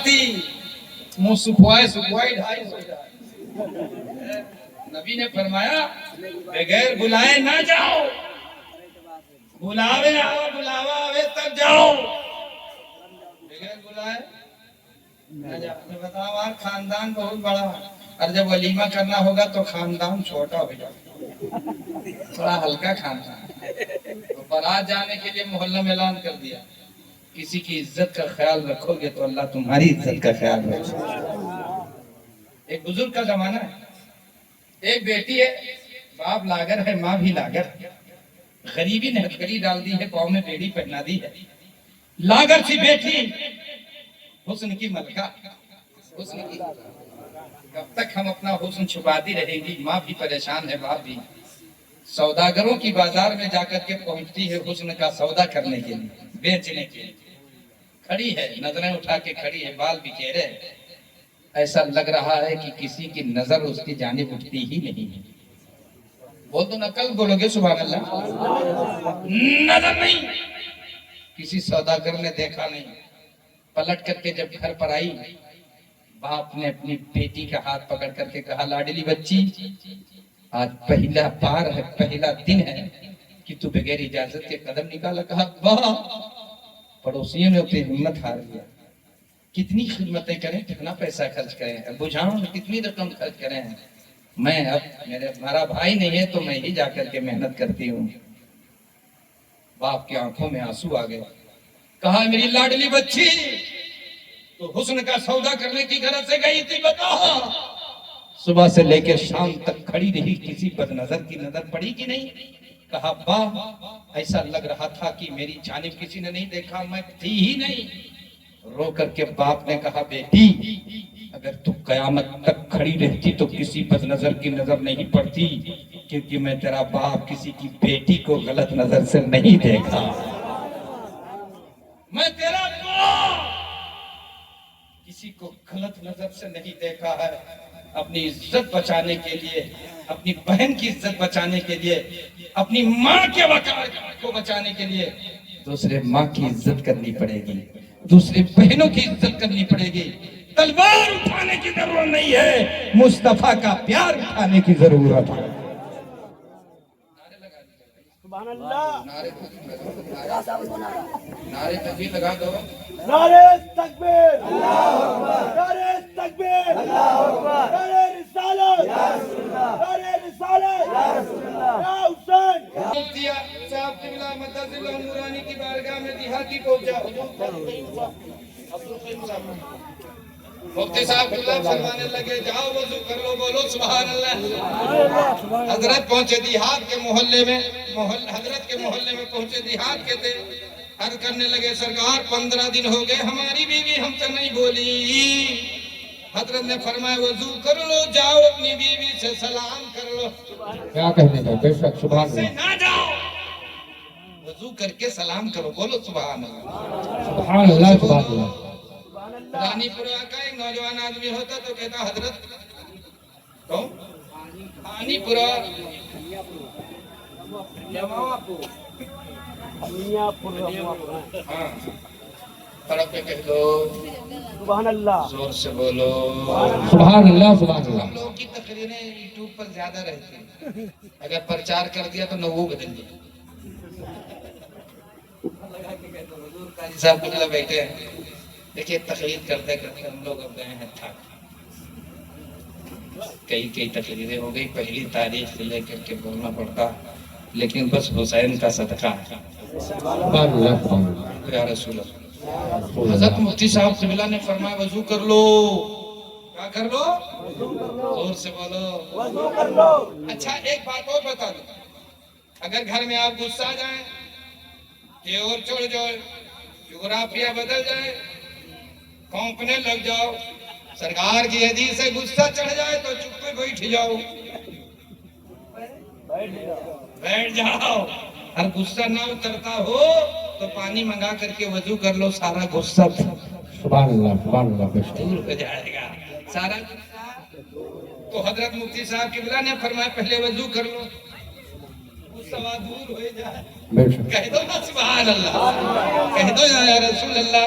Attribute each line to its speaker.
Speaker 1: جاتی منہ سکھوائے 250 نبی نے فرمایا بغیر بلائے نہ جاؤ، بلاوے آؤ، بلاوا آوے تب جاؤ، بغیر بلائے نہ جاؤ۔ میں بتاؤں آپ خاندان بہت بڑا ہے، اور جب ولیمہ کرنا ہوگا تو خاندان چھوٹا ہو جائے، تھوڑا ہلکا خاندان۔ تو بارات جانے کے لیے محلہ میں اعلان کر دیا کسی کی عزت کا خیال رکھو گے تو اللہ تمہاری عزت کا خیال رکھے گا۔ ایک بزرگ کا زمانہ ہے، ایک بیٹی ہے، باپ لاگر ہے، ماں بھی لاگر ہے، غریبی نے ہتھکڑی ڈال دی ہے، پاؤں میں بیڑی پہنا دی ہے، لاگر سی بیٹی حسن کی ملکہ، حسن کی، کب تک ہم اپنا حسن چھپاتی رہیں گی؟ ماں بھی پریشان ہے، باپ بھی۔ سوداگروں کی بازار میں جا کر کے پہنچتی ہے حسن کا سودا کرنے کے لیے، بیچنے کے لیے، کھڑی ہے، نظریں اٹھا کے کھڑی ہے، بال بکھیرے ہیں، ایسا لگ رہا ہے کہ کسی کی نظر اس کی جانب اٹھتی ہی نہیں ہے۔ بول تو نقل بولو گے سبحان اللہ، نظر نہیں، کسی سوداگر نے دیکھا نہیں۔ پلٹ کر کے جب گھر پر آئی، باپ نے اپنی بیٹی کا ہاتھ پکڑ کر کے کہا لاڈلی بچی، آج پہلا بار ہے، پہلا دن ہے کہ تو بغیر اجازت کے قدم نکالا۔ کہا باپ، پڑوسیوں نے اپنی ہمت ہار لیا، کتنی خدمتیں کریں، کتنا پیسہ خرچ کریں، ابو جان کتنی رقم خرچ کریں، میں اب ہمارا بھائی نہیں ہے تو میں ہی جا کر کے محنت کرتی ہوں۔ باپ کی آنکھوں میں آنسو آ گئے، کہا میری لاڈلی بچی، تو حسن کا سودا کرنے کی غرض سے گئی تھی، بتا صبح سے لے کے شام تک کھڑی رہی، کسی بد نظر کی نظر پڑی کہ نہیں؟ کہا باپ، ایسا لگ رہا تھا کہ میری جانب کسی نے نہیں دیکھا، میں تھی ہی نہیں۔ رو کر کے باپ نے کہا بیٹی، اگر تو قیامت تک کھڑی رہتی تو کسی بد نظر کی نظر نہیں پڑتی، کیونکہ میں تیرا باپ کسی کی بیٹی کو غلط نظر سے نہیں دیکھا، میں تیرا باپ کسی کو غلط نظر سے نہیں دیکھا ہے۔ اپنی عزت بچانے کے لیے، اپنی بہن کی عزت بچانے کے لیے، اپنی ماں کے وقار کو بچانے کے لیے دوسرے ماں کی عزت کرنی پڑے گی، دوسرے بہنوں کی عزت کرنی پڑے گی۔ تلوار اٹھانے کی ضرورت نہیں ہے، مصطفیٰ کا پیار اٹھانے کی ضرورت ہے۔
Speaker 2: سبحان اللہ،
Speaker 1: نعرے تکبیر لگا دو،
Speaker 2: نعرہ تکبیر، نعرہ تکبیر، نعرہ رسالت، نعرہ رسالت، یا حسین۔
Speaker 1: مفتی صاحب قبلہ مدد اللہ نورانی کی بارگاہ میں دیہاتی پہنچا، مفتی صاحب قبلہ فرمانے لگے جاؤ وضو کر لو، بولو سبحان اللہ۔ حضرت پہنچے دیہات کے محلے میں، حضرت کے محلے میں پہنچے، دیہات کے تھے، عرض کرنے لگے سرکار 15 دن ہو گئے ہماری بیوی ہم سے نہیں بولی۔ حضرت نے فرمایا وضو کر لو، جاؤ اپنی بیوی سے سلام کر لو۔
Speaker 3: کیا کہنے کا بے شک سبحان
Speaker 1: سے
Speaker 3: اللہ،
Speaker 1: نہ جاؤ، وضو کر کے سلام کرو، بولو سبحان اللہ۔
Speaker 3: سبحان اللہ، سبحان اللہ۔
Speaker 1: رانی پورہ کا ایک نوجوان آدمی ہوتا تو کہتا حضرت کون؟ رانی پورہ ہاں پڑھ کے کہہ دو،
Speaker 2: سبحان اللہ،
Speaker 1: زور سے بولو۔
Speaker 3: سبحان اللہ، سبحان اللہ۔
Speaker 1: ہم لوگوں کی تقریریں یوٹیوب پر زیادہ رہتی ہیں، اگر پرچار کر دیا تو نوو بدل دیا۔ قاری صاحب قبلہ بیٹھے ہیں، دیکھیے تقریر کرتے کرتے ہم لوگ اب گئے ہیں تھک، کئی تقریریں ہو گئی، پہلی تاریخ سے لے کر کے بولنا پڑتا، لیکن بس حسین کا صدقہ ہے۔
Speaker 3: سبحان اللہ، سبحان اللہ۔
Speaker 1: یا رسول اللہ۔ حضرت مفتی صاحب قبلہ نے فرمایا وضو کر لو، کیا کر لو؟ زور سے بولو،
Speaker 2: وضو کر لو۔
Speaker 1: اچھا ایک بات اور بتا دوں، اگر گھر میں آپ غصہ جائیں کہ اور چھوڑ جاؤ، جغرافیہ بدل جائے، کونپنے لگ جاؤ، سرکار کی حدیث سے غصہ چڑھ جائے تو چپ پہ بیٹھ جاؤ، بیٹھ جاؤ، اور غصہ نہ اترتا ہو تو پانی منگا کر کے وضو کر لو، سارا غصہ
Speaker 3: سبحان اللہ، سبحان اللہ، بے شک۔
Speaker 1: دور ہو جائے گا، سارا غصہ۔ تو حضرت مفتی صاحب قبلہ نے فرمایا پہلے وضو کر لو، غصہ دور ہو جائے،
Speaker 3: بے شک۔
Speaker 1: کہہ دو نا سبحان اللہ، کہہ دو یا رسول اللہ۔